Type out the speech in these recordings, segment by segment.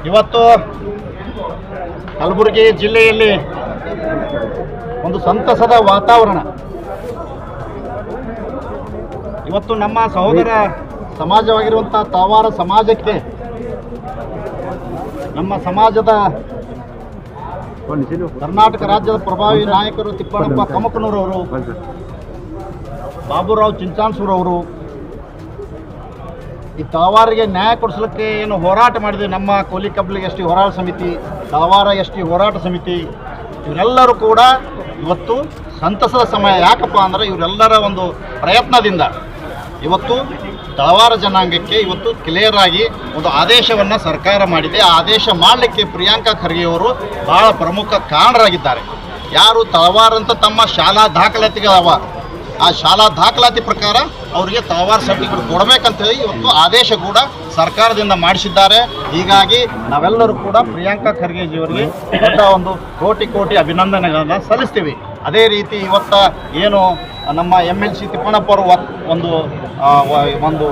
ಇವತ್ತು ಕಲಬುರಗಿ ಜಿಲ್ಲೆಯಲ್ಲಿ ಒಂದು ಸಂತಸದ ವಾತಾವರಣ. ಇವತ್ತು ನಮ್ಮ ಸಹೋದರ ಸಮಾಜವಾಗಿರುವಂಥ ತಳವಾರ ಸಮಾಜಕ್ಕೆ ನಮ್ಮ ಸಮಾಜದ ಕರ್ನಾಟಕ ರಾಜ್ಯದ ಪ್ರಭಾವಿ ನಾಯಕರು ತಿಪ್ಪಣ್ಣಪ್ಪ ಕಮಕನೂರವರು, ಬಾಬುರಾವ್ ಚಿಂಚಾನ್ಸೂರವರು ಈ ತಳವಾರಿಗೆ ನ್ಯಾಯ ಕೊಡಿಸಲಿಕ್ಕೆ ಏನು ಹೋರಾಟ ಮಾಡಿದ್ವಿ. ನಮ್ಮ ಕೋಲಿ ಕಬ್ಲಿಗೆ ಎಸ್ ಟಿ ಹೋರಾಟ ಸಮಿತಿ, ತಳವಾರ ಎಸ್ ಟಿ ಹೋರಾಟ ಸಮಿತಿ, ಇವರೆಲ್ಲರೂ ಕೂಡ ಇವತ್ತು ಸಂತಸದ ಸಮಯ. ಯಾಕಪ್ಪ ಅಂದರೆ ಇವರೆಲ್ಲರ ಒಂದು ಪ್ರಯತ್ನದಿಂದ ಇವತ್ತು ತಳವಾರ ಜನಾಂಗಕ್ಕೆ ಇವತ್ತು ಕ್ಲಿಯರ್ ಆಗಿ ಒಂದು ಆದೇಶವನ್ನು ಸರ್ಕಾರ ಮಾಡಿದೆ. ಆ ಆದೇಶ ಮಾಡಲಿಕ್ಕೆ ಪ್ರಿಯಾಂಕಾ ಖರ್ಗೆಯವರು ಭಾಳ ಪ್ರಮುಖ ಕಾರಣರಾಗಿದ್ದಾರೆ. ಯಾರು ತಳವಾರ ಅಂತ ತಮ್ಮ ಶಾಲಾ ದಾಖಲಾತಿಗಳವ, ಆ ಶಾಲಾ ದಾಖಲಾತಿ ಪ್ರಕಾರ ಅವರಿಗೆ ತಳವಾರ ಸರ್ಟಿಫಿಕೇಟ್ ಕೊಡಬೇಕಂತೇಳಿ ಇವತ್ತು ಆದೇಶ ಕೂಡ ಸರ್ಕಾರದಿಂದ ಮಾಡಿಸಿದ್ದಾರೆ. ಹೀಗಾಗಿ ನಾವೆಲ್ಲರೂ ಕೂಡ ಪ್ರಿಯಾಂಕಾ ಖರ್ಗೆಜಿಯವರಿಗೆ ದೊಡ್ಡ ಒಂದು ಕೋಟಿ ಅಭಿನಂದನೆಗಳನ್ನು ಸಲ್ಲಿಸ್ತೀವಿ. ಅದೇ ರೀತಿ ಇವತ್ತು ಏನು ನಮ್ಮ MLC ತಿಪ್ಪಣ್ಣಪ್ಪ ಅವರು ಒಂದು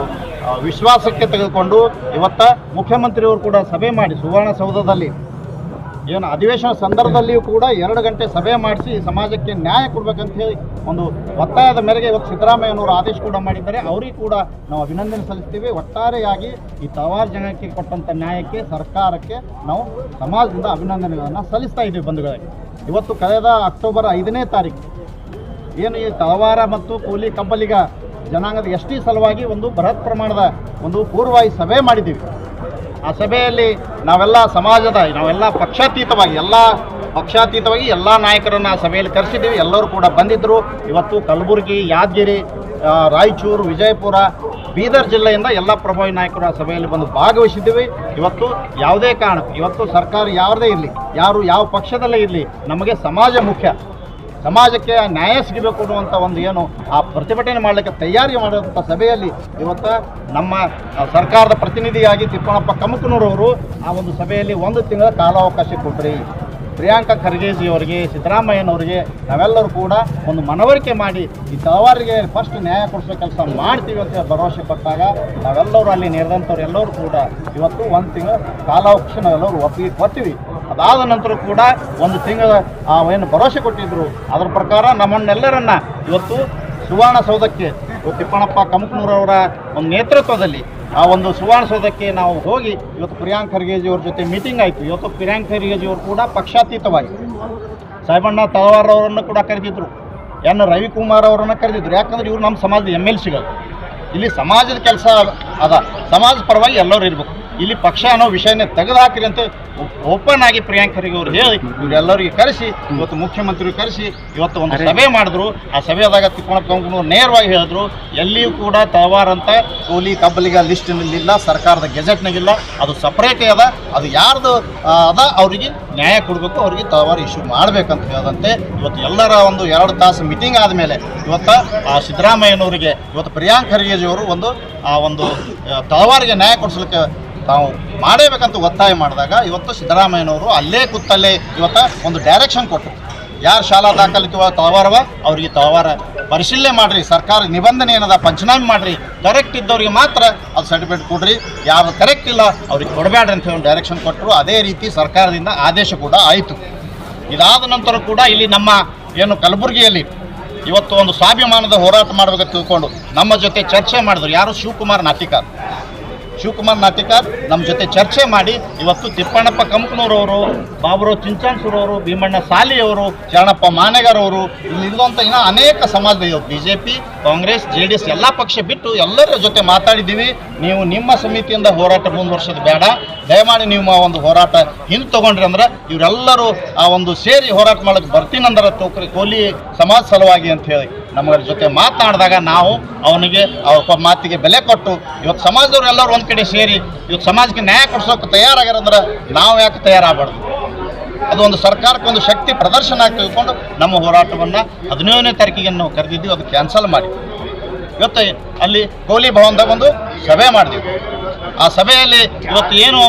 ವಿಶ್ವಾಸಕ್ಕೆ ತೆಗೆದುಕೊಂಡು ಇವತ್ತು ಮುಖ್ಯಮಂತ್ರಿಯವರು ಕೂಡ ಸಭೆ ಮಾಡಿ ಸುವರ್ಣಸೌಧದಲ್ಲಿ ಏನು ಅಧಿವೇಶನ ಸಂದರ್ಭದಲ್ಲಿಯೂ ಕೂಡ 2 ಗಂಟೆ ಸಭೆ ಮಾಡಿಸಿ ಸಮಾಜಕ್ಕೆ ನ್ಯಾಯ ಕೊಡಬೇಕಂತ ಹೇಳಿ ಒಂದು ಒತ್ತಾಯದ ಮೇರೆಗೆ ಇವತ್ತು ಸಿದ್ದರಾಮಯ್ಯನವರು ಆದೇಶ ಕೂಡ ಮಾಡಿದ್ದಾರೆ. ಅವರಿಗೆ ಕೂಡ ನಾವು ಅಭಿನಂದನೆ ಸಲ್ಲಿಸ್ತೀವಿ. ಒಟ್ಟಾರೆಯಾಗಿ ಈ ತಳವಾರ ಜನಾಂಗಕ್ಕೆ ಕೊಟ್ಟಂಥ ನ್ಯಾಯಕ್ಕೆ ಸರ್ಕಾರಕ್ಕೆ ನಾವು ಸಮಾಜದಿಂದ ಅಭಿನಂದನೆಗಳನ್ನು ಸಲ್ಲಿಸ್ತಾ ಇದ್ದೀವಿ. ಬಂಧುಗಳೇ, ಇವತ್ತು ಕಳೆದ ಅಕ್ಟೋಬರ್ 5ನೇ ತಾರೀಕು ಏನು ಈ ತಳವಾರ ಮತ್ತು ಕೂಲಿ ಕಬ್ಬಲಿಗ ಜನಾಂಗದ ST ಸಲುವಾಗಿ ಒಂದು ಬೃಹತ್ ಪ್ರಮಾಣದ ಒಂದು ಪೂರ್ವಭಾವಿ ಸಭೆ ಮಾಡಿದ್ದೀವಿ. ಆ ಸಭೆಯಲ್ಲಿ ನಾವೆಲ್ಲ ಪಕ್ಷಾತೀತವಾಗಿ ಎಲ್ಲ ನಾಯಕರನ್ನು ಆ ಸಭೆಯಲ್ಲಿ ಕರೆಸಿದ್ದೀವಿ. ಎಲ್ಲರೂ ಕೂಡ ಬಂದಿದ್ದರು. ಇವತ್ತು ಕಲಬುರಗಿ, ಯಾದಗಿರಿ, ರಾಯಚೂರು, ವಿಜಯಪುರ, ಬೀದರ್ ಜಿಲ್ಲೆಯಿಂದ ಎಲ್ಲ ಪ್ರಭಾವಿ ನಾಯಕರು ಆ ಸಭೆಯಲ್ಲಿ ಬಂದು ಭಾಗವಹಿಸಿದ್ದೀವಿ. ಇವತ್ತು ಯಾವುದೇ ಕಾರಣಕ್ಕೂ ಇವತ್ತು ಸರ್ಕಾರ ಯಾವುದೇ ಇರಲಿ, ಯಾರು ಯಾವ ಪಕ್ಷದಲ್ಲೇ ಇರಲಿ, ನಮಗೆ ಸಮಾಜ ಮುಖ್ಯ. ಸಮಾಜಕ್ಕೆ ನ್ಯಾಯ ಸಿಗಬೇಕು ಅನ್ನುವಂಥ ಒಂದು ಏನು ಆ ಪ್ರತಿಭಟನೆ ಮಾಡಲಿಕ್ಕೆ ತಯಾರಿ ಮಾಡುವಂಥ ಸಭೆಯಲ್ಲಿ ಇವತ್ತು ನಮ್ಮ ಸರ್ಕಾರದ ಪ್ರತಿನಿಧಿಯಾಗಿ ತಿಪ್ಪಣ್ಣಪ್ಪ ಕಮಕನೂರವರು ಆ ಒಂದು ಸಭೆಯಲ್ಲಿ 1 ತಿಂಗಳ ಕಾಲಾವಕಾಶ ಕೊಟ್ಟರು. ಪ್ರಿಯಾಂಕಾ ಖರ್ಗೆಜಿಯವರಿಗೆ, ಸಿದ್ದರಾಮಯ್ಯನವರಿಗೆ ನಾವೆಲ್ಲರೂ ಕೂಡ ಒಂದು ಮನವರಿಕೆ ಮಾಡಿ ಈ ತಳವಾರಿಗೆ ಫಸ್ಟ್ ನ್ಯಾಯ ಕೊಡಿಸೋ ಕೆಲಸ ಮಾಡ್ತೀವಿ ಅಂತ ಭರವಸೆ ಕೊಟ್ಟಾಗ ನಾವೆಲ್ಲರೂ ಅಲ್ಲಿ ನೆರೆದಂಥವ್ರು ಎಲ್ಲರೂ ಕೂಡ ಇವತ್ತು 1 ತಿಂಗಳ ಕಾಲಾವಕಾಶ ನಾವೆಲ್ಲರೂ ಒಪ್ಪಿಗೆ ಕೊಡ್ತೀವಿ. ಅದಾದ ನಂತರ ಕೂಡ 1 ತಿಂಗಳ ಏನು ಭರವಸೆ ಕೊಟ್ಟಿದ್ದರು ಅದರ ಪ್ರಕಾರ ನಮ್ಮನ್ನೆಲ್ಲರನ್ನ ಇವತ್ತು ಸುವರ್ಣಸೌಧಕ್ಕೆ ತಿಪ್ಪಣ್ಣಪ್ಪ ಕಮಕನೂರವರ ಒಂದು ನೇತೃತ್ವದಲ್ಲಿ ಆ ಒಂದು ಸುವರ್ಣಸೌಧಕ್ಕೆ ನಾವು ಹೋಗಿ ಇವತ್ತು ಪ್ರಿಯಾಂಕಾ ಖರ್ಗೆಜಿಯವ್ರ ಜೊತೆ ಮೀಟಿಂಗ್ ಆಯಿತು. ಇವತ್ತು ಪ್ರಿಯಾಂಕಾ ಖರ್ಗೆಜಿಯವರು ಕೂಡ ಪಕ್ಷಾತೀತವಾಗಿ ಸಾಹೇಬಣ್ಣ ತಳವಾರವರನ್ನು ಕೂಡ ಕರೆದಿದ್ದರು, ರವಿಕುಮಾರ್ ಅವರನ್ನು ಕರೆದಿದ್ದರು. ಯಾಕಂದರೆ ಇವರು ನಮ್ಮ ಸಮಾಜದ MLCಗಳು. ಇಲ್ಲಿ ಸಮಾಜದ ಕೆಲಸ ಅದ, ಸಮಾಜ ಪರವಾಗಿ ಎಲ್ಲರೂ ಇರಬೇಕು. ಇಲ್ಲಿ ಪಕ್ಷ ಅನ್ನೋ ವಿಷಯನೇ ತೆಗೆದುಹಾಕಿರಿ ಅಂತ ಓಪನ್ ಆಗಿ ಪ್ರಿಯಾಂಕಾ ಖರ್ಗೆ ಅವರು ಹೇಳಿ ಇವರೆಲ್ಲರಿಗೆ ಕರೆಸಿ ಇವತ್ತು ಮುಖ್ಯಮಂತ್ರಿಗಳು ಕರೆಸಿ ಇವತ್ತು ಒಂದು ಸಭೆ ಮಾಡಿದ್ರು. ಆ ಸಭೆಯಾದಾಗ ತಿಪ್ಪಣ್ಣಪ್ಪ ಕಮಕನೂರು ನೇರವಾಗಿ ಹೇಳಿದ್ರು, ಎಲ್ಲಿಯೂ ಕೂಡ ತಳವಾರ ಅಂತ ಕೂಲಿ ಕಬ್ಬಲಿಗ ಲಿಸ್ಟಿನಲ್ಲಿಲ್ಲ, ಸರ್ಕಾರದ ಗೆಜೆಟ್ನಾಗಿಲ್ಲ, ಅದು ಸಪ್ರೇಟೇ ಅದ, ಅದು ಯಾರ್ದು ಅದ ಅವರಿಗೆ ನ್ಯಾಯ ಕೊಡಬೇಕು, ಅವರಿಗೆ ತಳವಾರ ಇಶ್ಯೂ ಮಾಡಬೇಕಂತ ಹೇಳದಂತೆ ಇವತ್ತು ಎಲ್ಲರ ಒಂದು 2 ತಾಸು ಮೀಟಿಂಗ್ ಆದಮೇಲೆ ಇವತ್ತು ಸಿದ್ದರಾಮಯ್ಯನವರಿಗೆ ಇವತ್ತು ಪ್ರಿಯಾಂಕಾ ಖರ್ಗೆಜಿಯವರು ಒಂದು ತಳವಾರಿಗೆ ನ್ಯಾಯ ಕೊಡಿಸ್ಲಿಕ್ಕೆ ತಾವು ಮಾಡಬೇಕಂತ ಒತ್ತಾಯ ಮಾಡಿದಾಗ ಇವತ್ತು ಸಿದ್ದರಾಮಯ್ಯನವರು ಅಲ್ಲೇ ಕೂತಲ್ಲೇ ಇವತ್ತು ಒಂದು ಡೈರೆಕ್ಷನ್ ಕೊಟ್ಟರು. ಯಾರು ಶಾಲಾ ದಾಖಲಿತ ತಳವಾರವ ಅವರಿಗೆ ತಳವಾರ ಪರಿಶೀಲನೆ ಮಾಡಿರಿ, ಸರ್ಕಾರ ನಿಬಂಧನೆ ಏನದ ಪಂಚನಾಮೆ ಮಾಡಿರಿ, ಕರೆಕ್ಟ್ ಇದ್ದವ್ರಿಗೆ ಮಾತ್ರ ಅದು ಸರ್ಟಿಫಿಕೇಟ್ ಕೊಡ್ರಿ, ಯಾರು ಕರೆಕ್ಟ್ ಇಲ್ಲ ಅವ್ರಿಗೆ ಕೊಡಬೇಡ್ರಿ ಅಂತ ಹೇಳಿ ಡೈರೆಕ್ಷನ್ ಕೊಟ್ಟರು. ಅದೇ ರೀತಿ ಸರ್ಕಾರದಿಂದ ಆದೇಶ ಕೂಡ ಆಯಿತು. ಇದಾದ ನಂತರ ಕೂಡ ಇಲ್ಲಿ ನಮ್ಮ ಏನು ಕಲಬುರಗಿಯಲ್ಲಿ ಇವತ್ತು ಒಂದು ಸ್ವಾಭಿಮಾನದ ಹೋರಾಟ ಮಾಡಬೇಕಂತ ತಿಳ್ಕೊಂಡು ನಮ್ಮ ಜೊತೆ ಚರ್ಚೆ ಮಾಡಿದ್ರು. ಯಾರು ಶಿವಕುಮಾರ್ ನಾಟಿಕಾರ್ ನಮ್ಮ ಜೊತೆ ಚರ್ಚೆ ಮಾಡಿ ಇವತ್ತು ತಿಪ್ಪಣ್ಣಪ್ಪ ಕಮಕನೂರವರು, ಬಾಬುರಾವ್ ಚಿಂಚಾನ್ಸೂರವರು, ಭೀಮಣ್ಣ ಸಾಲಿಯವರು, ಶರಣಪ್ಪ ಮಾನೆಗಾರವರು, ಇಲ್ಲಿರುವಂಥ ಇನ್ನೂ ಅನೇಕ ಸಮಾಜದ BJP, ಕಾಂಗ್ರೆಸ್, JDS ಎಲ್ಲ ಪಕ್ಷ ಬಿಟ್ಟು ಎಲ್ಲರ ಜೊತೆ ಮಾತಾಡಿದ್ದೀವಿ. ನೀವು ನಿಮ್ಮ ಸಮಿತಿಯಿಂದ ಹೋರಾಟ ಮುಂದುವರ್ಸೋದು ಬೇಡ, ದಯಮಾಡಿ ನೀವು ಒಂದು ಹೋರಾಟ ಹಿಂದೆ ತೊಗೊಂಡ್ರಿ ಅಂದ್ರೆ ಇವರೆಲ್ಲರೂ ಆ ಒಂದು ಸೇರಿ ಹೋರಾಟ ಮಾಡೋಕ್ಕೆ ಬರ್ತೀನಂದ್ರೆ ಕೋಲಿ ಸಮಾಜ ಸಲುವಾಗಿ ಅಂತ ಹೇಳಿ ನಮ್ಮ ಜೊತೆ ಮಾತನಾಡಿದಾಗ ನಾವು ಅವನಿಗೆ ಅವ್ರ ಮಾತಿಗೆ ಬೆಲೆ ಕೊಟ್ಟು ಇವತ್ತು ಸಮಾಜದವ್ರು ಎಲ್ಲರೂ ಒಂದು ಕಡೆ ಸೇರಿ ಇವತ್ತು ಸಮಾಜಕ್ಕೆ ನ್ಯಾಯ ಕೊಡಿಸೋಕೆ ತಯಾರಾಗ್ಯಾರಂದ್ರೆ ನಾವು ಯಾಕೆ ತಯಾರಾಗಬಾರ್ದು? ಅದು ಒಂದು ಸರ್ಕಾರಕ್ಕೆ ಒಂದು ಶಕ್ತಿ ಪ್ರದರ್ಶನ ಆಗಿ ತಿಳ್ಕೊಂಡು ನಮ್ಮ ಹೋರಾಟವನ್ನು 15ನೇ ತಾರೀಕಿಗೆ ನಾವು ಕರೆದಿದ್ದೀವಿ. ಅದು ಕ್ಯಾನ್ಸಲ್ ಮಾಡಿ ಇವತ್ತು ಅಲ್ಲಿ ಕೋಲಿ ಭವನದಾಗ ಒಂದು ಸಭೆ ಮಾಡಿದ್ವಿ. ಆ ಸಭೆಯಲ್ಲಿ ಇವತ್ತು ಏನು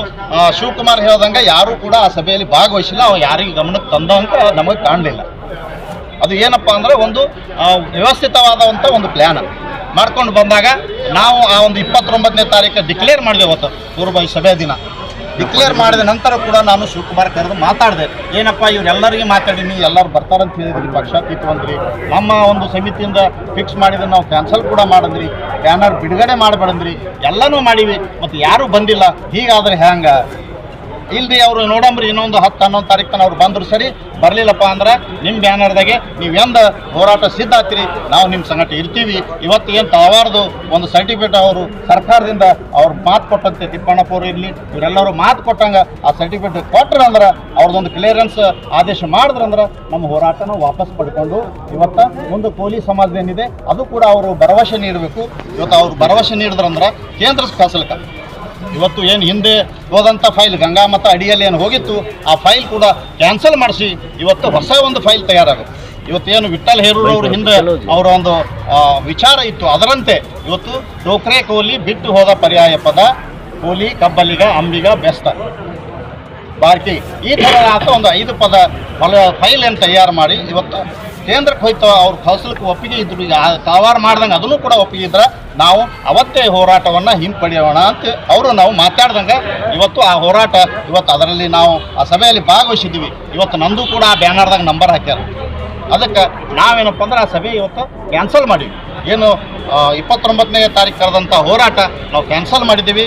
ಶಿವಕುಮಾರ್ ಹೇಳ್ದಂಗೆ ಯಾರೂ ಕೂಡ ಆ ಸಭೆಯಲ್ಲಿ ಭಾಗವಹಿಸಿಲ್ಲ, ಅವು ಯಾರಿಗೆ ಗಮನಕ್ಕೆ ತಂದಂತ ನಮಗೆ ಕಾಣಲಿಲ್ಲ. ಅದು ಏನಪ್ಪ ಅಂದರೆ ಒಂದು ವ್ಯವಸ್ಥಿತವಾದಂಥ ಒಂದು ಪ್ಲ್ಯಾನ್ ಮಾಡ್ಕೊಂಡು ಬಂದಾಗ ನಾವು ಆ ಒಂದು 29ನೇ ತಾರೀಕು ಡಿಕ್ಲೇರ್ ಮಾಡಿದೆವು. ಅವತ್ತು ಪೂರ್ವಭಾವಿ ಸಭೆ ದಿನ ಡಿಕ್ಲೇರ್ ಮಾಡಿದ ನಂತರ ಕೂಡ ನಾನು ಶಿವಕುಮಾರ್ ಕರೆದು ಮಾತಾಡಿದೆ. ಏನಪ್ಪ ಇವರೆಲ್ಲರಿಗೆ ಮಾತಾಡೀನಿ, ಎಲ್ಲರೂ ಬರ್ತಾರಂತ ಹೇಳಿದ್ರಿ, ಪಕ್ಷಾತೀತ ಅಂದ್ರಿ, ನಮ್ಮ ಒಂದು ಸಮಿತಿಯಿಂದ ಫಿಕ್ಸ್ ಮಾಡಿದ್ರೆ ನಾವು ಕ್ಯಾನ್ಸಲ್ ಕೂಡ ಮಾಡಿದ್ರಿ, ಬ್ಯಾನರ್ ಬಿಡುಗಡೆ ಮಾಡಬೇಡಂದ್ರಿ, ಎಲ್ಲನೂ ಮಾಡೀವಿ, ಮತ್ತು ಯಾರೂ ಬಂದಿಲ್ಲ. ಹೀಗಾದ್ರೆ ಹ್ಯಾಂಗ ಇಲ್ರಿ? ಅವರು ನೋಡಂಬ್ರಿ ಇನ್ನೊಂದು 10-11 ತಾರೀಕು ತನಕ ಅವ್ರು ಬಂದರು ಸರಿ, ಬರಲಿಲ್ಲಪ್ಪ ಅಂದ್ರೆ ನಿಮ್ಮ ಬ್ಯಾನರ್ದಾಗೆ ನೀವು ಎಂದ ಹೋರಾಟ ಸಿದ್ಧ ಆಗ್ತೀರಿ, ನಾವು ನಿಮ್ಮ ಸಂಗಟ ಇರ್ತೀವಿ. ಇವತ್ತು ಏನು ತಳವಾರದು ಒಂದು ಸರ್ಟಿಫಿಕೇಟ್ ಅವರು ಸರ್ಕಾರದಿಂದ ಅವ್ರು ಮಾತು ಕೊಟ್ಟಂತೆ, ತಿಪ್ಪಣ್ಣಪ್ಪವ್ರು ಇರಲಿ ಇವರೆಲ್ಲರೂ ಮಾತು ಕೊಟ್ಟಂಗೆ ಆ ಸರ್ಟಿಫಿಕೇಟ್ ಕೊಟ್ರಂದ್ರೆ ಅವ್ರದ್ದೊಂದು ಕ್ಲಿಯರೆನ್ಸ್ ಆದೇಶ ಮಾಡಿದ್ರಂದ್ರೆ ನಮ್ಮ ಹೋರಾಟನ ವಾಪಸ್ ಪಡ್ಕೊಂಡು ಇವತ್ತು ಮುಂದೆ ಪೊಲೀಸ್ ಸಮಾಜ ಏನಿದೆ ಅದು ಕೂಡ ಅವರು ಭರವಸೆ ನೀಡಬೇಕು. ಇವತ್ತು ಅವ್ರು ಭರವಸೆ ನೀಡಿದ್ರಂದ್ರೆ ಕೇಂದ್ರ ಕಳಿಸ್ಲಿಕ್ಕೆ ಇವತ್ತು ಏನು ಹಿಂದೆ ಹೋದಂಥ ಫೈಲ್ ಗಂಗಾ ಮತ ಅಡಿಯಲ್ಲಿ ಏನು ಹೋಗಿತ್ತು ಆ ಫೈಲ್ ಕೂಡ ಕ್ಯಾನ್ಸಲ್ ಮಾಡಿಸಿ ಇವತ್ತು ಹೊಸ ಒಂದು ಫೈಲ್ ತಯಾರಾಗುತ್ತೆ. ಇವತ್ತೇನು ವಿಠ್ಠಲ್ ಹೇರೂರವ್ರ ಹಿಂದೆ ಅವರ ಒಂದು ವಿಚಾರ ಇತ್ತು, ಅದರಂತೆ ಇವತ್ತು ಟೋಕ್ರೆ ಕೋಲಿ ಬಿಟ್ಟು ಹೋದ ಪರ್ಯಾಯ ಪದ ಕೋಲಿ ಕಬ್ಬಲಿಗ ಅಂಬಿಗ ಬೆಸ್ತ ಬಾರ್ಕಿ ಈ ಥರ ಅಂತ ಒಂದು 5 ಪದ ಫೈಲ್ ಏನು ತಯಾರು ಮಾಡಿ ಇವತ್ತು ಕೇಂದ್ರಕ್ಕೆ ಹೋಯ್ತು. ಅವ್ರು ಕಳಿಸ್ಲಿಕ್ಕೆ ಒಪ್ಪಿಗೆ ಇದ್ರು, ಈಗ ತಾವಾರು ಮಾಡ್ದಂಗೆ ಅದನ್ನು ಕೂಡ ಒಪ್ಪಿಗೆ ಇದ್ರೆ ನಾವು ಅವತ್ತೇ ಹೋರಾಟವನ್ನು ಹಿಂಪಡೆಯೋಣ ಅಂತ ನಾವು ಮಾತಾಡ್ದಂಗೆ ಇವತ್ತು ಆ ಹೋರಾಟ ಇವತ್ತು ಅದರಲ್ಲಿ ನಾವು ಆ ಸಭೆಯಲ್ಲಿ ಭಾಗವಹಿಸಿದ್ದೀವಿ. ಇವತ್ತು ನಂದು ಕೂಡ ಆ ಬ್ಯಾನರ್ದಾಗ ನಂಬರ್ ಹಾಕ್ಯಾರ. ಅದಕ್ಕೆ ನಾವೇನಪ್ಪ ಅಂದ್ರೆ ಆ ಸಭೆ ಇವತ್ತು ಕ್ಯಾನ್ಸಲ್ ಮಾಡೀವಿ. ಏನು 29ನೇ ತಾರೀಕು ಕರೆದಂಥ ಹೋರಾಟ ನಾವು ಕ್ಯಾನ್ಸಲ್ ಮಾಡಿದ್ದೀವಿ.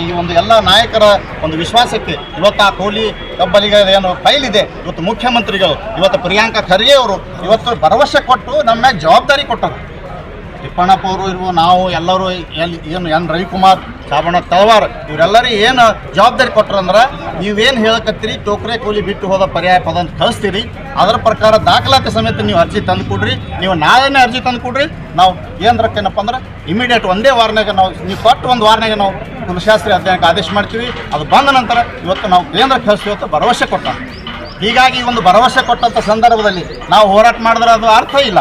ಈ ಒಂದು ಎಲ್ಲ ನಾಯಕರ ಒಂದು ವಿಶ್ವಾಸಕ್ಕೆ ಇವತ್ತು ಆ ಕೋಲಿ ಕಬ್ಬಲಿಗ ಏನು ಫೈಲ್ ಇದೆ, ಇವತ್ತು ಮುಖ್ಯಮಂತ್ರಿಗಳು ಇವತ್ತು ಪ್ರಿಯಾಂಕಾ ಖರ್ಗೆ ಅವರು ಇವತ್ತು ಭರವಸೆ ಕೊಟ್ಟು ನಮ್ಮ ಮ್ಯಾಗ ಜವಾಬ್ದಾರಿ ಕೊಟ್ಟರು. ತಿಪ್ಪಣ್ಣಪ್ಪ ಅವರು ಇರುವ ನಾವು ಎಲ್ಲರೂ ಏನು ಎನ್ ರವಿಕುಮಾರ್, ಸಾಬಣ್ಣ ತಳವಾರ್ ಇವರೆಲ್ಲರೂ ಏನು ಜವಾಬ್ದಾರಿ ಕೊಟ್ಟರು ಅಂದ್ರೆ ನೀವೇನು ಹೇಳಕತ್ತೀರಿ ಟೋಕ್ರೆ ಕೂಲಿ ಬಿಟ್ಟು ಹೋದ ಪರ್ಯಾಯ ಪದ ಅಂತ ಕಳಿಸ್ತೀರಿ, ಅದರ ಪ್ರಕಾರ ದಾಖಲಾತಿ ಸಮೇತ ನೀವು ಅರ್ಜಿ ತಂದು ಕೊಡ್ರಿ, ನೀವು ನಾಳೆನೇ ಅರ್ಜಿ ತಂದು ಕೊಡ್ರಿ, ನಾವು ಏನರಕ್ಕೇನಪ್ಪ ಅಂದ್ರೆ ಇಮಿಡಿಯೇಟ್ ಒಂದೇ ವಾರನಾಗ ನಾವು ನೀವು ಕೊಟ್ಟು ಒಂದು ವಾರನಾಗ ನಾವು ಕುಲಶಾಸ್ತ್ರಿ ಅಧ್ಯಯನಕ್ಕೆ ಆದೇಶ ಮಾಡ್ತೀವಿ. ಅದು ಬಂದ ನಂತರ ಇವತ್ತು ನಾವು ಕೇಂದ್ರಕ್ಕೆ ಕಳಿಸ್ತೀವಿ ಅಂತ ಭರವಸೆ ಕೊಟ್ಟ. ಹೀಗಾಗಿ ಒಂದು ಭರವಸೆ ಕೊಟ್ಟಂಥ ಸಂದರ್ಭದಲ್ಲಿ ನಾವು ಹೋರಾಟ ಮಾಡಿದ್ರೆ ಅದು ಅರ್ಥ ಇಲ್ಲ.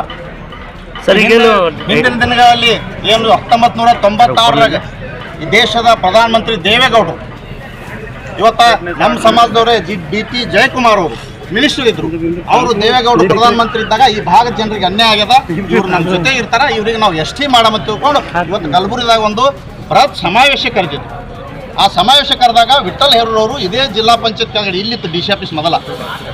ಹಿಂದಿನ ದಿನಗಳಲ್ಲಿ ಏನು 1996ರಾಗ ಈ ದೇಶದ ಪ್ರಧಾನಮಂತ್ರಿ ದೇವೇಗೌಡರು ಇವತ್ತ ನಮ್ಮ ಸಮಾಜದವರೇ DT ಜಯಕುಮಾರ್ ಅವರು ಮಿನಿಸ್ಟರ್ ಇದ್ರು. ಅವರು ದೇವೇಗೌಡರು ಪ್ರಧಾನಮಂತ್ರಿ ಇದ್ದಾಗ ಈ ಭಾಗದ ಜನರಿಗೆ ಅನ್ಯಾಯ ಆಗ್ಯದ, ಇವ್ರು ನಮ್ಮ ಜೊತೆ ಇರ್ತಾರ, ಇವ್ರಿಗೆ ನಾವು ST ಮಾಡಮಂತ ತಿಳ್ಕೊಂಡು ಇವತ್ತು ಕಲಬುರಗಿದಾಗ ಒಂದು ಬೃಹತ್ ಸಮಾವೇಶ ಕರೆದಿದ್ರು. ಆ ಸಮಾವೇಶ ಕರೆದಾಗ ವಿಠ್ಠಲ್ ಹೇರೂರವರು ಇದೇ ಜಿಲ್ಲಾ ಪಂಚಾಯತ್ ಕೆಳಗಡೆ ಇಲ್ಲಿತ್ತು DC ಆಫೀಸ್, ಮೊದಲ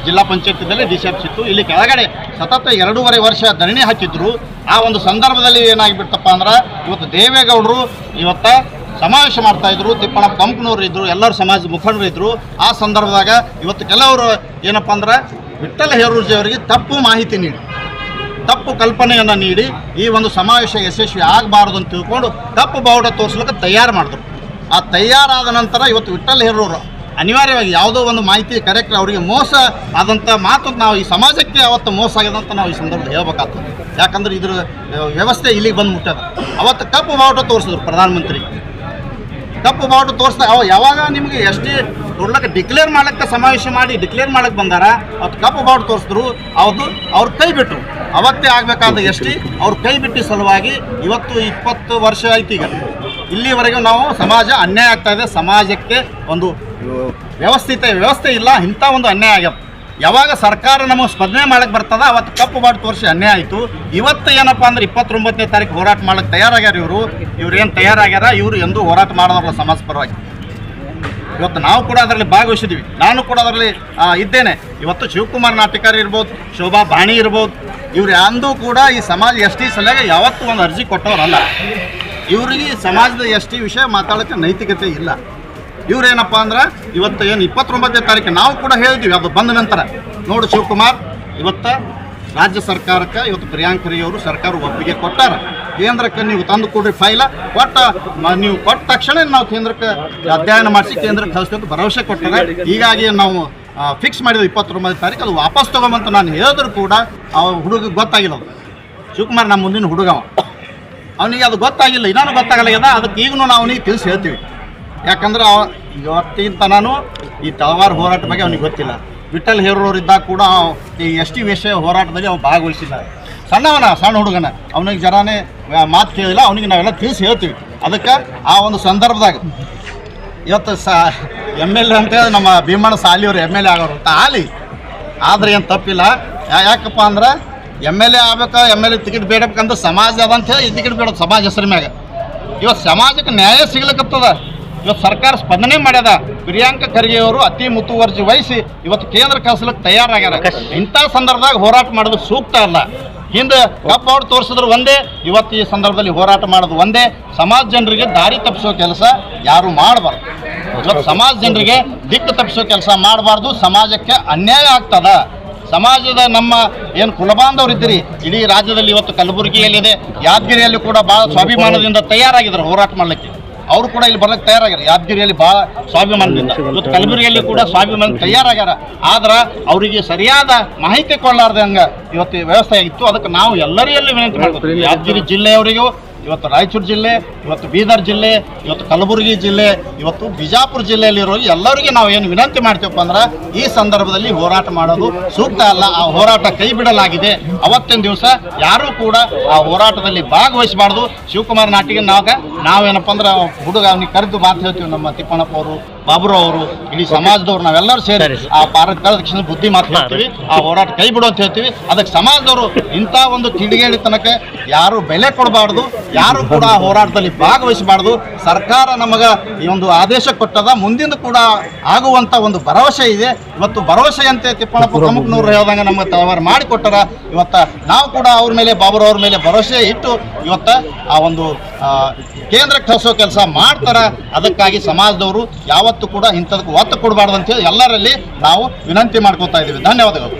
ಜಿಲ್ಲಾ ಪಂಚಾಯತ್ದಲ್ಲಿ DC ಆಫೀಸ್ ಇತ್ತು, ಇಲ್ಲಿ ಕೆಳಗಡೆ ಸತತ 2.5 ವರ್ಷ ಧರಣಿ ಹಾಕಿದ್ರು. ಆ ಒಂದು ಸಂದರ್ಭದಲ್ಲಿ ಏನಾಗಿಬಿಡ್ತಪ್ಪ ಅಂದ್ರೆ ಇವತ್ತು ದೇವೇಗೌಡರು ಇವತ್ತು ಸಮಾವೇಶ ಮಾಡ್ತಾಯಿದ್ರು, ತಿಪ್ಪಣ್ಣ ಕಂಪ್ನವ್ರು ಇದ್ದರು, ಎಲ್ಲರೂ ಸಮಾಜದ ಮುಖಂಡರು ಇದ್ದರು. ಆ ಸಂದರ್ಭದಾಗ ಇವತ್ತು ಕೆಲವರು ಏನಪ್ಪ ಅಂದ್ರೆ ವಿಠ್ಠಲ್ ಹೇರೂರ್ಜಿ ಅವರಿಗೆ ತಪ್ಪು ಮಾಹಿತಿ ನೀಡಿ, ತಪ್ಪು ಕಲ್ಪನೆಯನ್ನು ನೀಡಿ ಈ ಒಂದು ಸಮಾವೇಶ ಯಶಸ್ವಿ ಆಗಬಾರ್ದು ಅಂತ ತಿಳ್ಕೊಂಡು ತಪ್ಪು ಬಾವುಟ ತೋರಿಸ್ಲಿಕ್ಕೆ ತಯಾರು ಮಾಡಿದ್ರು. ಆ ತಯಾರಾದ ನಂತರ ಇವತ್ತು ವಿಠ್ಠಲ್ ಹೇರೂರು ಅನಿವಾರ್ಯವಾಗಿ ಯಾವುದೋ ಒಂದು ಮಾಹಿತಿ ಕರೆಕ್ಟ್ ಅವರಿಗೆ ಮೋಸ ಆದಂಥ ಮಾತು ನಾವು ಈ ಸಮಾಜಕ್ಕೆ ಅವತ್ತು ಮೋಸ ಆಗ್ಯದಂತ ನಾವು ಈ ಸಂದರ್ಭದಲ್ಲಿ ಹೇಳ್ಬೇಕಾಗ್ತದೆ. ಯಾಕಂದ್ರೆ ಇದ್ರ ವ್ಯವಸ್ಥೆ ಇಲ್ಲಿಗೆ ಬಂದು ಮುಟ್ಟದ. ಅವತ್ತು ಕಪ್ಪು ಬಾವುಟ ತೋರಿಸಿದ್ರು ಪ್ರಧಾನಮಂತ್ರಿ, ಕಪ್ಪು ಬಾವುಟ ತೋರಿಸ್ತಾ ಯಾವಾಗ ನಿಮಗೆ ST ಕೊಡ್ಲಕ್ಕೆ ಡಿಕ್ಲೇರ್ ಮಾಡಕ್ಕೆ ಸಮಾವೇಶ ಮಾಡಿ ಡಿಕ್ಲೇರ್ ಮಾಡಕ್ಕೆ ಬಂದಾರ, ಅವತ್ತು ಕಪ್ಪು ಬಾವುಟ ತೋರಿಸಿದ್ರು, ಅವ್ರು ಕೈ ಬಿಟ್ಟರು. ಅವತ್ತೇ ಆಗಬೇಕಾದ ST ಅವ್ರು ಕೈ ಬಿಟ್ಟ ಸಲುವಾಗಿ ಇವತ್ತು 20 ವರ್ಷ ಆಯ್ತು. ಈಗ ಇಲ್ಲಿವರೆಗೂ ನಾವು ಸಮಾಜ ಅನ್ಯಾಯ ಆಗ್ತಾ ಇದೆ, ಸಮಾಜಕ್ಕೆ ಒಂದು ವ್ಯವಸ್ಥೆ ಇಲ್ಲ, ಇಂಥ ಒಂದು ಅನ್ಯಾಯ ಆಗ್ಯದ. ಯಾವಾಗ ಸರ್ಕಾರ ನಮಗೆ ಸ್ಪಂದನೆ ಮಾಡಕ್ಕೆ ಬರ್ತದ ಅವತ್ತು ಕಪ್ಪು ಬಾವುಟ ತೋರಿಸಿ ಅನ್ಯಾಯ ಆಯಿತು. ಇವತ್ತು ಏನಪ್ಪ ಅಂದ್ರೆ 29ನೇ ತಾರೀಕು ಹೋರಾಟ ಮಾಡಕ್ಕೆ ತಯಾರಾಗ್ಯಾರ. ಇವ್ರು ಏನು ತಯಾರಾಗ್ಯಾರ, ಇವರು ಎಂದೂ ಹೋರಾಟ ಮಾಡೋದಲ್ಲ ಸಮಾಜ ಪರವಾಗಿ. ಇವತ್ತು ನಾವು ಕೂಡ ಅದರಲ್ಲಿ ಭಾಗವಹಿಸಿದ್ವಿ, ನಾನು ಕೂಡ ಅದರಲ್ಲಿ ಇದ್ದೇನೆ. ಇವತ್ತು ಶಿವಕುಮಾರ್ ನಾಟಿಕಾರಿ ಇರ್ಬೋದು, ಶೋಭಾ ಬಾಣಿ ಇರ್ಬೋದು, ಇವ್ರು ಅಂದೂ ಕೂಡ ಈ ಸಮಾಜ ST ಸಲುವಾಗಿ ಯಾವತ್ತೂ ಒಂದು ಅರ್ಜಿ ಕೊಟ್ಟವರಲ್ಲ. ಇವರಿಗೆ ಸಮಾಜದ ST ವಿಷಯ ಮಾತಾಡೋಕ್ಕೆ ನೈತಿಕತೆ ಇಲ್ಲ. ಇವ್ರೇನಪ್ಪ ಅಂದ್ರೆ ಇವತ್ತು ಏನು 29ನೇ ತಾರೀಕು ನಾವು ಕೂಡ ಹೇಳಿದ್ವಿ, ಅದು ಬಂದ ನಂತರ ನೋಡು ಶಿವಕುಮಾರ್, ಇವತ್ತು ರಾಜ್ಯ ಸರ್ಕಾರಕ್ಕೆ ಇವತ್ತು ಪ್ರಿಯಾಂಕ್ ಖರ್ಗೆ ಅವರು ಸರ್ಕಾರ ಒಪ್ಪಿಗೆ ಕೊಟ್ಟಾರ, ಕೇಂದ್ರಕ್ಕೆ ನೀವು ತಂದು ಕೊಡ್ರಿ ಫೈಲ ನೀವು ಕೊಟ್ಟ ತಕ್ಷಣ ನಾವು ಕೇಂದ್ರಕ್ಕೆ ಅಧ್ಯಯನ ಮಾಡಿಸಿ ಕೇಂದ್ರಕ್ಕೆ ಕಳಿಸ್ಬೇಕು ಭರವಸೆ ಕೊಟ್ಟಾರೆ. ಹೀಗಾಗಿ ನಾವು ಫಿಕ್ಸ್ ಮಾಡಿದ್ವಿ 29ನೇ ತಾರೀಕು, ಅದು ವಾಪಸ್ ತೊಗೊಂಬಂತ ನಾನು ಹೇಳಿದ್ರು ಕೂಡ ಹುಡುಗ ಗೊತ್ತಾಗಿಲ್ಲ. ಶಿವಕುಮಾರ್ ನಮ್ಮ ಮುಂದಿನ ಹುಡುಗವ, ಅವನಿಗೆ ಅದು ಗೊತ್ತಾಗಿಲ್ಲ, ಇನ್ನೂ ಗೊತ್ತಾಗಲ್ಲ. ಅದಕ್ಕೆ ಈಗಲೂ ನಾವು ಅವನಿಗೆ ತಿಳಿಸಿ ಹೇಳ್ತೀವಿ. ಯಾಕಂದ್ರೆ ಇವತ್ತಿಂತ ನಾನು ಈ ತಳವಾರ ಹೋರಾಟ ಬಗ್ಗೆ ಅವನಿಗೆ ಗೊತ್ತಿಲ್ಲ. ವಿಠ್ಠಲ್ ಹೇರೂರವ್ರು ಇದ್ದಾಗ ಕೂಡ ಈ ST ವಿಷಯ ಹೋರಾಟದಲ್ಲಿ ಅವ್ನು ಭಾಗವಹಿಸಿಲ್ಲ. ಸಣ್ಣ ಹುಡುಗನ, ಅವನಿಗೆ ಜರಾನೇ ಮಾತು ಕೇಳಿಲ್ಲ, ಅವನಿಗೆ ನಾವೆಲ್ಲ ತಿಳಿಸಿ ಹೇಳ್ತೀವಿ. ಅದಕ್ಕೆ ಆ ಒಂದು ಸಂದರ್ಭದಾಗ ಇವತ್ತು MLA ಅಂತೇಳಿ ನಮ್ಮ ಭೀಮಣ್ಣ ಸಾಲಿಯವರು MLA ಆಗೋರು ಅಂತ ಆಲಿ, ಆದರೆ ಏನು ತಪ್ಪಿಲ್ಲ. ಯಾಕಪ್ಪ ಅಂದ್ರೆ MLA ಆಗ್ಬೇಕು, MLA ಟಿಕೆಟ್ ಬೇಡಬೇಕಂದ್ರೆ ಸಮಾಜ ಅದಂತ ಹೇಳಿ ಟಿಕೆಟ್ ಬೇಡೋದು ಸಮಾಜ ಹೆಸರು ಮ್ಯಾಗ. ಇವತ್ತು ಸಮಾಜಕ್ಕೆ ನ್ಯಾಯ ಸಿಗ್ಲಿಕ್ಕತ್ತದ. ಇವತ್ತು ಸರ್ಕಾರ ಸ್ಪಂದನೆ ಮಾಡ್ಯದ. ಪ್ರಿಯಾಂಕ ಖರ್ಗೆ ಅವರು ಅತಿ ಮುತುವರ್ಜಿ ವಹಿಸಿ ಇವತ್ತು ಕೇಂದ್ರ ಕಳಿಸ್ಲಿಕ್ಕೆ ತಯಾರಾಗ್ಯಾರ. ಇಂಥ ಸಂದರ್ಭದಾಗ ಹೋರಾಟ ಮಾಡೋದು ಸೂಕ್ತ ಅಲ್ಲ. ಹಿಂದೆ ಕಬ್ಬು ಅವ್ರು ತೋರಿಸಿದ್ರು ಒಂದೇ, ಇವತ್ತು ಈ ಸಂದರ್ಭದಲ್ಲಿ ಹೋರಾಟ ಮಾಡೋದು ಒಂದೇ. ಸಮಾಜ ಜನರಿಗೆ ದಾರಿ ತಪ್ಪಿಸೋ ಕೆಲಸ ಯಾರು ಮಾಡಬಾರ್ದು. ಇವತ್ತು ಸಮಾಜ ಜನರಿಗೆ ದಿಕ್ಕು ತಪ್ಪಿಸೋ ಕೆಲಸ ಮಾಡಬಾರ್ದು. ಸಮಾಜಕ್ಕೆ ಅನ್ಯಾಯ ಆಗ್ತದ. ಸಮಾಜದ ನಮ್ಮ ಏನು ಕುಲಬಾಂಧವರು ಇದ್ದೀರಿ ಇಡೀ ರಾಜ್ಯದಲ್ಲಿ ಇವತ್ತು ಕಲಬುರಗಿಯಲ್ಲಿದೆ, ಯಾದಗಿರಿಯಲ್ಲಿ ಕೂಡ ಭಾಳ ಸ್ವಾಭಿಮಾನದಿಂದ ತಯಾರಾಗಿದ್ದಾರೆ ಹೋರಾಟ ಮಾಡಲಿಕ್ಕೆ. ಅವರು ಕೂಡ ಇಲ್ಲಿ ಬರ್ಲಿಕ್ಕೆ ತಯಾರಾಗ್ಯಾರ. ಯಾದಗಿರಿಯಲ್ಲಿ ಭಾಳ ಸ್ವಾಭಿಮಾನದಿಂದ, ಇವತ್ತು ಕಲಬುರಗಿಯಲ್ಲಿ ಕೂಡ ಸ್ವಾಭಿಮಾನ ತಯಾರಾಗ್ಯಾರ. ಆದ್ರೆ ಅವರಿಗೆ ಸರಿಯಾದ ಮಾಹಿತಿ ಕೊಡಲಾರ್ದಂಗೆ ಇವತ್ತು ವ್ಯವಸ್ಥೆ ಆಗಿತ್ತು. ಅದಕ್ಕೆ ನಾವು ಎಲ್ಲರಿಗೂ ವಿನಂತಿ ಮಾಡ್ತೀವಿ. ಯಾದಗಿರಿ ಜಿಲ್ಲೆಯವರಿಗೂ, ಇವತ್ತು ರಾಯಚೂರು ಜಿಲ್ಲೆ, ಇವತ್ತು ಬೀದರ್ ಜಿಲ್ಲೆ, ಇವತ್ತು ಕಲಬುರಗಿ ಜಿಲ್ಲೆ, ಇವತ್ತು ಬಿಜಾಪುರ ಜಿಲ್ಲೆಯಲ್ಲಿರೋ ಎಲ್ಲರಿಗೆ ನಾವು ಏನು ವಿನಂತಿ ಮಾಡ್ತೀವಪ್ಪ ಅಂದ್ರೆ ಈ ಸಂದರ್ಭದಲ್ಲಿ ಹೋರಾಟ ಮಾಡೋದು ಸೂಕ್ತ ಅಲ್ಲ. ಆ ಹೋರಾಟ ಕೈ ಬಿಡಲಾಗಿದೆ. ಅವತ್ತಿನ ದಿವಸ ಯಾರೂ ಕೂಡ ಆ ಹೋರಾಟದಲ್ಲಿ ಭಾಗವಹಿಸಬಾರ್ದು. ಶಿವಕುಮಾರ್ ನಾಟಿಗೆ ನಾವೇನಪ್ಪ ಅಂದ್ರೆ ಹುಡುಗ ಅವನಿಗೆ ಕರೆದು ಮಾತು ಹೇಳ್ತೀವಿ. ನಮ್ಮ ತಿಪ್ಪಣ್ಣಪ್ಪ ಅವರು, ಬಾಬುರಾವ್ ಅವರು, ಇಡೀ ಸಮಾಜದವ್ರು ನಾವೆಲ್ಲರೂ ಸೇರಿ ಆ ಕಳೆದ ಕ್ಷಣ ಬುದ್ಧಿ ಮಾತು ಹೇಳ್ತೀವಿ. ಆ ಹೋರಾಟ ಕೈ ಬಿಡು ಅಂತ ಹೇಳ್ತೀವಿ. ಅದಕ್ಕೆ ಸಮಾಜದವರು ಇಂಥ ಒಂದು ಕಿಡಿಗೇಡಿತನಕ್ಕೆ ಯಾರು ಬೆಲೆ ಕೊಡಬಾರ್ದು, ಯಾರು ಕೂಡ ಆ ಹೋರಾಟದಲ್ಲಿ ಭಾಗವಹಿಸಬಾರ್ದು. ಸರ್ಕಾರ ನಮಗೆ ಈ ಒಂದು ಆದೇಶ ಕೊಟ್ಟದ, ಮುಂದಿನ ಕೂಡ ಆಗುವಂಥ ಒಂದು ಭರವಸೆ ಇದೆ. ಇವತ್ತು ಭರವಸೆಯಂತೆ ತಿಪ್ಪಣ್ಣಪ್ಪ ಕಮಕ್ನೂರು ಹೇಳ್ದಂಗೆ ನಮಗೆ ತಯಾರು ಮಾಡಿಕೊಟ್ಟಾರ. ಇವತ್ತು ನಾವು ಕೂಡ ಅವ್ರ ಮೇಲೆ, ಬಾಬುರವ್ರ ಮೇಲೆ ಭರವಸೆ ಇಟ್ಟು ಇವತ್ತು ಆ ಒಂದು ಕೇಂದ್ರಕ್ಕೆ ಕಳಿಸೋ ಕೆಲಸ ಮಾಡ್ತಾರೆ. ಅದಕ್ಕಾಗಿ ಸಮಾಜದವರು ಯಾವತ್ತೂ ಕೂಡ ಇಂಥದಕ್ಕೆ ಒತ್ತು ಕೊಡಬಾರ್ದು ಅಂತೇಳಿ ಎಲ್ಲರಲ್ಲಿ ನಾವು ವಿನಂತಿ ಮಾಡ್ಕೊತಾ ಇದ್ದೀವಿ. ಧನ್ಯವಾದಗಳು.